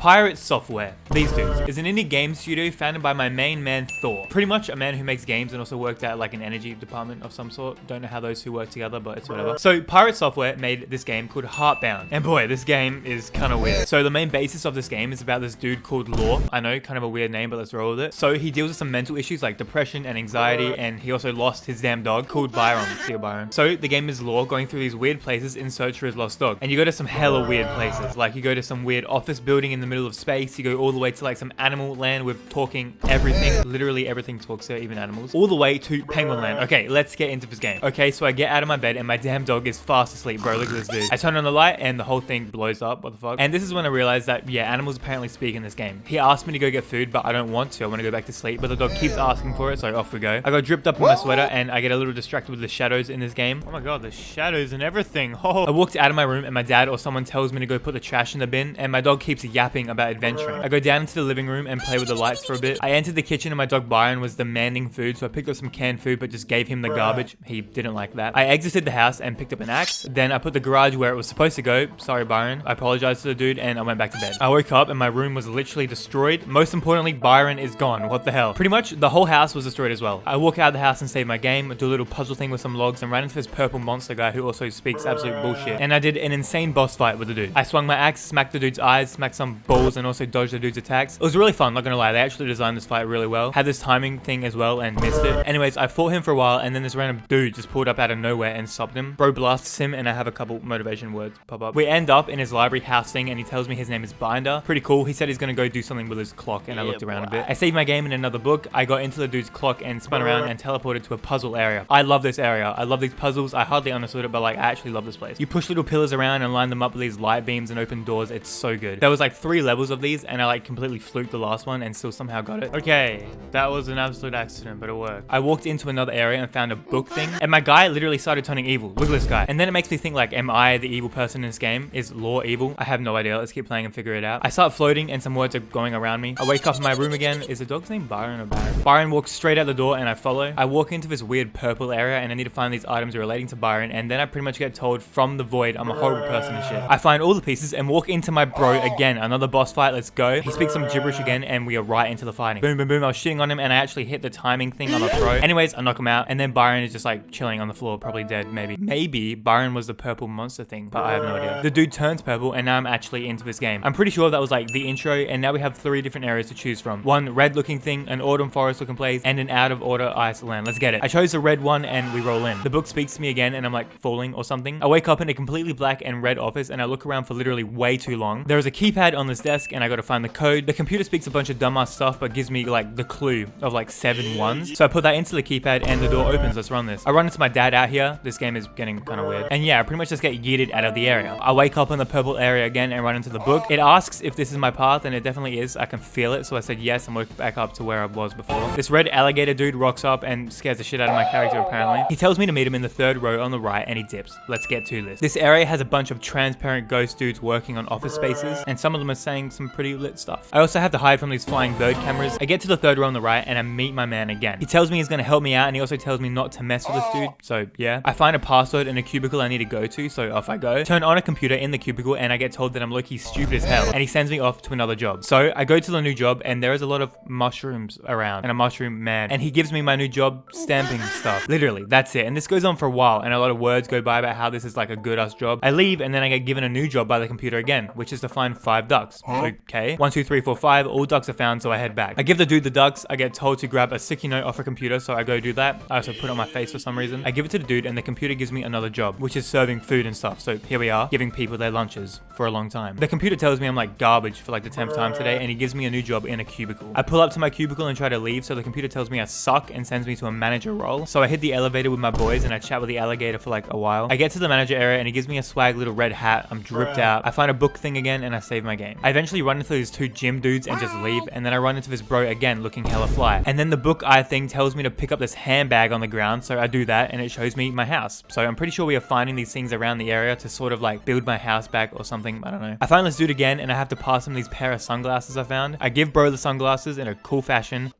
Pirate Software, these dudes, is an indie game studio founded by my main man Thor. Pretty much a man who makes games and also worked at like an energy department of some sort. Don't know how those two work together, but it's whatever. So Pirate Software made this game called Heartbound. And boy, this game is kind of weird. So the main basis of this game is about this dude called Law. I know, kind of a weird name, but let's roll with it. So he deals with some mental issues like depression and anxiety, and he also lost his damn dog called Byron. See you, Byron. So the game is Law going through these weird places in search for his lost dog. And you go to some hella weird places. Like you go to some weird office building in the middle of space. You go all the way to like some animal land with talking everything. Literally everything talks there, even animals. All the way to Penguin Land. Okay, let's get into this game. Okay, so I get out of my bed and my damn dog is fast asleep, bro. Look at this dude. I turn on the light and the whole thing blows up. What the fuck? And this is when I realized that, yeah, animals apparently speak in this game. He asked me to go get food, but I don't want to. I want to go back to sleep, but the dog keeps asking for it, so off we go. I got dripped up in my sweater and I get a little distracted with the shadows in this game. Oh my god, the shadows and everything. Oh. I walked out of my room and my dad or someone tells me to go put the trash in the bin, and my dog keeps yapping about adventuring. I go down into the living room and play with the lights for a bit. I entered the kitchen and my dog Byron was demanding food, so I picked up some canned food but just gave him the garbage. He didn't like that. I exited the house and picked up an axe. Then I put the garage where it was supposed to go. Sorry, Byron. I apologized to the dude and I went back to bed. I woke up and my room was literally destroyed. Most importantly, Byron is gone. What the hell? Pretty much the whole house was destroyed as well. I walk out of the house and save my game, do a little puzzle thing with some logs, and ran into this purple monster guy who also speaks absolute bullshit. And I did an insane boss fight with the dude. I swung my axe, smacked the dude's eyes, smacked some balls, and also dodged the dude's attacks. It was really fun, not gonna lie. They actually designed this fight really well. Had this timing thing as well and missed it. Anyways, I fought him for a while and then this random dude just pulled up out of nowhere and stopped him. Bro blasts him and I have a couple motivation words pop up. We end up in his library house thing and he tells me his name is Binder. Pretty cool. He said he's gonna go do something with his clock and I looked around a bit. I saved my game in another book. I got into the dude's clock and spun around and teleported to a puzzle area. I love this area. I love these puzzles. I hardly understood it, but like I actually love this place. You push little pillars around and line them up with these light beams and open doors. It's so good. There was like 3 levels of these and I like completely fluked the last one and still somehow got it. Okay, that was an absolute accident, but it worked. I walked into another area and found a book thing and my guy literally started turning evil. Look at this guy. And then it makes me think like, am I the evil person in this game? Is Law evil? I have no idea. Let's keep playing and figure it out. I start floating and some words are going around me. I wake up in my room again. Is the dog's name Byron or Byron? Byron walks straight out the door and I follow. I walk into this weird purple area and I need to find these items relating to Byron, and then I pretty much get told from the void I'm a horrible person and shit. I find all the pieces and walk into my bro again. Another boss fight. Let's go. He speaks some gibberish again and we are right into the fighting. Boom, boom, boom. I was shitting on him and I actually hit the timing thing on a pro. Anyways, I knock him out and then Byron is just like chilling on the floor, probably dead maybe. Maybe Byron was the purple monster thing, but I have no idea. The dude turns purple and now I'm actually into this game. I'm pretty sure that was like the intro and now we have 3 different areas to choose from. One red looking thing, an autumn forest looking place, and an out of order ice land. Let's get it. I chose the red one and we roll in. The book speaks to me again and I'm like falling or something. I wake up in a completely black and red office and I look around for literally way too long. There is a keypad on this desk and I gotta find the code. The computer speaks a bunch of dumbass stuff but gives me like the clue of like 7 ones. So I put that into the keypad and the door opens. Let's run this. I run into my dad out here. This game is getting kind of weird. And yeah, I pretty much just get yeeted out of the area. I wake up in the purple area again and run into the book. It asks if this is my path and it definitely is. I can feel it. So I said yes and worked back up to where I was before. This red alligator dude rocks up and scares the shit out of my character apparently. He tells me to meet him in the 3rd row on the right and he dips. Let's get to this. This area has a bunch of transparent ghost dudes working on office spaces and some of them are saying some pretty lit stuff. I also have to hide from these flying bird cameras. I get to the 3rd row on the right and I meet my man again. He tells me he's gonna help me out and he also tells me not to mess with this dude. So yeah. I find a password in a cubicle I need to go to, so off I go. Turn on a computer in the cubicle and I get told that I'm low-key stupid as hell and he sends me off to another job. So I go to the new job and there is a lot of mushrooms around and a mushroom man and he gives me my new job stamping stuff. Literally, that's it. And this goes on for a while and a lot of words go by about how this is like a good ass job. I leave and then I get given a new job by the computer again, which is to find 5 ducks. Okay. 1, 2, 3, 4, 5. All ducks are found, so I head back. I give the dude the ducks. I get told to grab a sticky note off a computer, so I go do that. I also put it on my face for some reason. I give it to the dude and the computer gives me another job, which is serving food and stuff. So here we are, giving people their lunches for a long time. The computer tells me I'm like garbage for like the 10th time today and he gives me a new job in a cubicle. I pull up to my cubicle and try to leave, so the computer tells me I suck and sends me to a manager role. So I hit the elevator with my boys and I chat with the alligator for like a while. I get to the manager area and he gives me a swag little red hat. I'm dripped out. I find a book thing again and I save my game. I eventually run into these 2 gym dudes and just leave, and then I run into this bro again looking hella fly. And then the book eye thing tells me to pick up this handbag on the ground, so I do that and it shows me my house. So I'm pretty sure we are finding these things around the area to sort of like build my house back or something. I don't know. I find this dude again and I have to pass him these pair of sunglasses I found. I give bro the sunglasses in a cool fashion.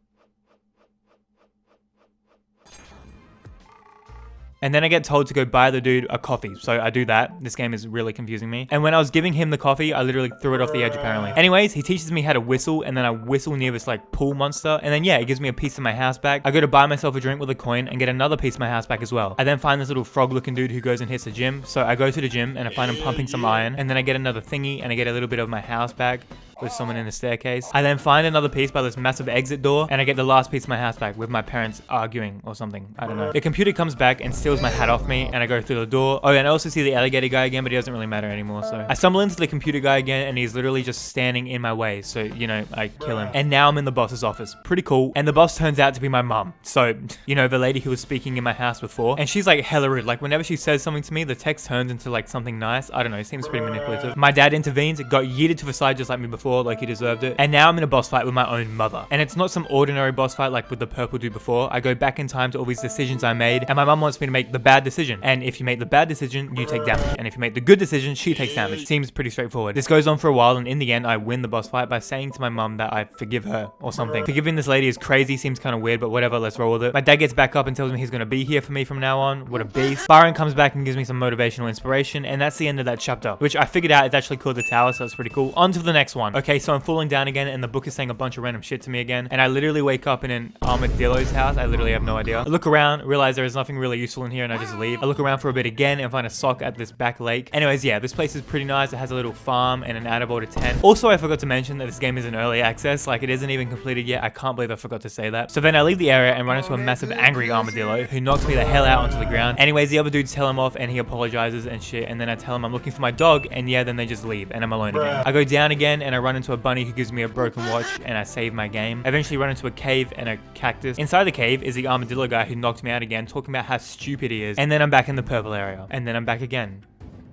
And then I get told to go buy the dude a coffee. So I do that. This game is really confusing me. And when I was giving him the coffee, I literally threw it off the edge apparently. Anyways, he teaches me how to whistle, and then I whistle near this like pool monster. And then yeah, it gives me a piece of my house back. I go to buy myself a drink with a coin and get another piece of my house back as well. I then find this little frog looking dude who goes and hits the gym. So I go to the gym and I find him pumping some iron. And then I get another thingy and I get a little bit of my house back with someone in the staircase. I then find another piece by this massive exit door, and I get the last piece of my house back with my parents arguing or something. I don't know. The computer comes back and steals my hat off me, and I go through the door. Oh, and I also see the alligator guy again, but he doesn't really matter anymore. So I stumble into the computer guy again, and he's literally just standing in my way. So, you know, I kill him. And now I'm in the boss's office. Pretty cool. And the boss turns out to be my mum. So, you know, the lady who was speaking in my house before. And she's like hella rude. Like whenever she says something to me, the text turns into like something nice. I don't know. It seems pretty manipulative. My dad intervenes, got yeeted to the side just like me before, like he deserved it. And now I'm in a boss fight with my own mother. And it's not some ordinary boss fight like with the purple dude before. I go back in time to all these decisions I made, and my mum wants me to make the bad decision. And if you make the bad decision, you take damage. And if you make the good decision, she takes damage. Seems pretty straightforward. This goes on for a while, and in the end, I win the boss fight by saying to my mum that I forgive her or something. Forgiving this lady is crazy, seems kind of weird, but whatever, let's roll with it. My dad gets back up and tells me he's going to be here for me from now on. What a beast. Byron comes back and gives me some motivational inspiration, and that's the end of that chapter, which I figured out is actually called The Tower, so that's pretty cool. On to the next one. Okay, so I'm falling down again, and the book is saying a bunch of random shit to me again, and I literally wake up in an armadillo's house. I literally have no idea. I look around, realize there is nothing really useful in here, and I just leave. I look around for a bit again and find a sock at this back lake. Anyways, yeah, this place is pretty nice. It has a little farm and an out of order 10. Also, I forgot to mention that this game is in early access. Like, it isn't even completed yet. I can't believe I forgot to say that. So then I leave the area and run into a massive angry armadillo who knocks me the hell out onto the ground. Anyways, the other dudes tell him off and he apologizes and shit, and then I tell him I'm looking for my dog, and yeah, then they just leave and I'm alone again. I go down again and I run into a bunny who gives me a broken watch, and I save my game. I eventually run into a cave and a cactus. Inside the cave is the armadillo guy who knocked me out again, talking about how stupid he is. And then I'm back in the purple area. And then I'm back again.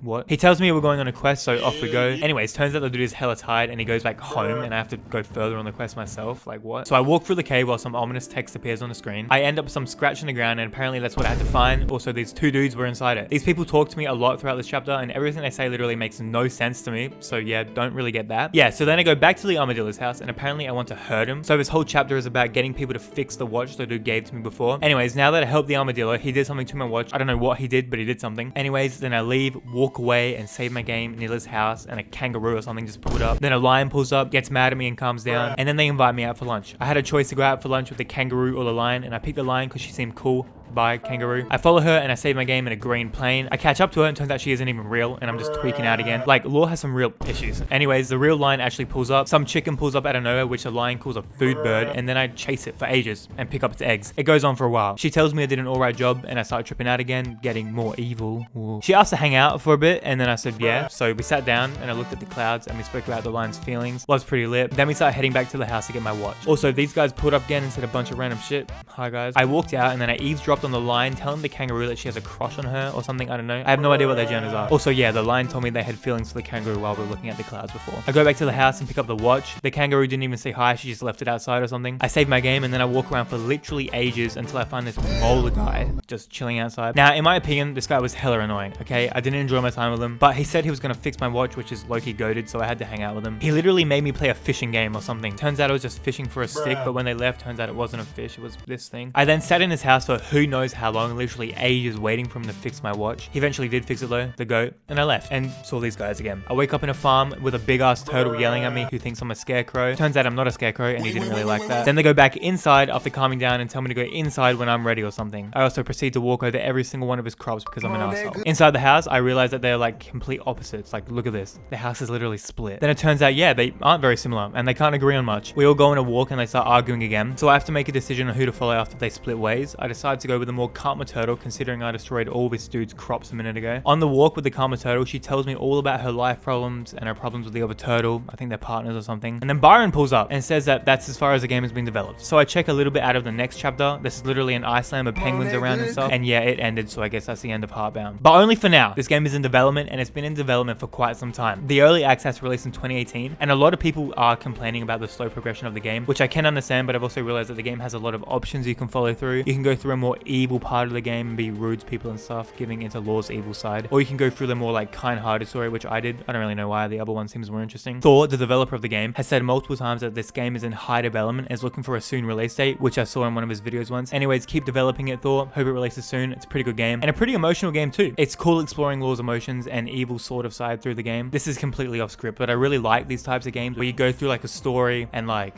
What? He tells me we're going on a quest, so off we go. Anyways, turns out the dude is hella tired and he goes back home, and I have to go further on the quest myself. Like, what? So I walk through the cave while some ominous text appears on the screen. I end up with some scratch in the ground, and apparently that's what I had to find. Also, these two dudes were inside it. These people talk to me a lot throughout this chapter, and everything they say literally makes no sense to me. So yeah, don't really get that. Yeah, so then I go back to the armadillo's house, and apparently I want to hurt him. So this whole chapter is about getting people to fix the watch the dude gave to me before. Anyways, now that I helped the armadillo, he did something to my watch. I don't know what he did, but he did something. Anyways, then I leave, walk away, and save my game near his house, and a kangaroo or something just pulled up. Then a lion pulls up, gets mad at me and calms down, and then they invite me out for lunch. I had a choice to go out for lunch with the kangaroo or the lion, and I picked the lion because she seemed cool. Bye, kangaroo. I follow her and I save my game in a green plane. I catch up to her and turns out she isn't even real, and I'm just tweaking out again. Like, lore has some real issues. Anyways, the real lion actually pulls up. Some chicken pulls up out of nowhere, which the lion calls a food bird, and then I chase it for ages and pick up its eggs. It goes on for a while. She tells me I did an alright job, and I start tripping out again, getting more evil. Ooh. She asked to hang out for a bit, and then I said yeah. So we sat down and I looked at the clouds and we spoke about the lion's feelings. Was pretty lit. Then we started heading back to the house to get my watch. Also, these guys pulled up again and said a bunch of random shit. Hi guys. I walked out and then I eavesdropped on the lion, telling the kangaroo that she has a crush on her or something. I don't know. I have no idea what their genders are. Also, yeah, the lion told me they had feelings for the kangaroo while we were looking at the clouds before. I go back to the house and pick up the watch. The kangaroo didn't even say hi. She just left it outside or something. I save my game and then I walk around for literally ages until I find this molar guy just chilling outside. Now, in my opinion, this guy was hella annoying, okay? I didn't enjoy my time with him, but he said he was going to fix my watch, which is low-key goated, so I had to hang out with him. He literally made me play a fishing game or something. Turns out I was just fishing for a stick, but when they left, turns out it wasn't a fish, it was this thing. I then sat in his house for who knows how long, literally ages waiting for him to fix my watch. He eventually did fix it though, the goat, and I left and saw these guys again. I wake up in a farm with a big ass turtle yelling at me who thinks I'm a scarecrow. Turns out I'm not a scarecrow and he didn't really like that. Then they go back inside after calming down and tell me to go inside when I'm ready or something. I also proceed to walk over every single one of his crops because I'm an asshole. Inside the house, I realize that they're like complete opposites. Like, look at this. The house is literally split. Then it turns out, yeah, they aren't very similar and they can't agree on much. We all go on a walk and they start arguing again. So I have to make a decision on who to follow after they split ways. I decide to go with the more calmer turtle, considering I destroyed all this dude's crops a minute ago. On the walk with the calmer turtle, she tells me all about her life problems and her problems with the other turtle. I think they're partners or something. And then Byron pulls up and says that that's as far as the game has been developed. So I check a little bit out of the next chapter. This is literally an Iceland with penguins around and stuff. And yeah, it ended, so I guess that's the end of Heartbound. But only for now. This game is in development and it's been in development for quite some time. The early access released in 2018, and a lot of people are complaining about the slow progression of the game, which I can understand, but I've also realized that the game has a lot of options you can follow through. You can go through a more evil part of the game and be rude to people and stuff, giving into Law's evil side. Or you can go through the more like kind-hearted story, which I did. I don't really know why. The other one seems more interesting. Thor, the developer of the game, has said multiple times that this game is in high development and is looking for a soon release date, which I saw in one of his videos once. Anyways, keep developing it, Thor. Hope it releases soon. It's a pretty good game and a pretty emotional game too. It's cool exploring Law's emotions and evil sort of side through the game. This is completely off script, but I really like these types of games where you go through like a story and like,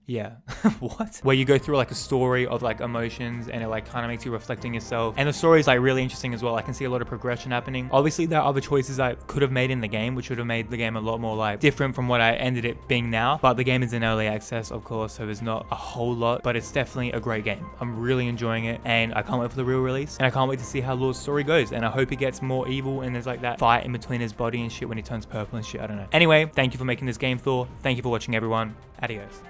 yeah. What? Where you go through like a story of like emotions and it like kind of makes you reflecting yourself. And the story is like really interesting as well. I can see a lot of progression happening. Obviously there are other choices I could have made in the game, which would have made the game a lot more like different from what I ended it being now. But the game is in early access, of course, so there's not a whole lot, but it's definitely a great game. I'm really enjoying it and I can't wait for the real release. And I can't wait to see how Law's story goes. And I hope he gets more evil and there's like that fight in between his body and shit when he turns purple and shit. I don't know. Anyway, thank you for making this game, Thor. Thank you for watching, everyone. Adios.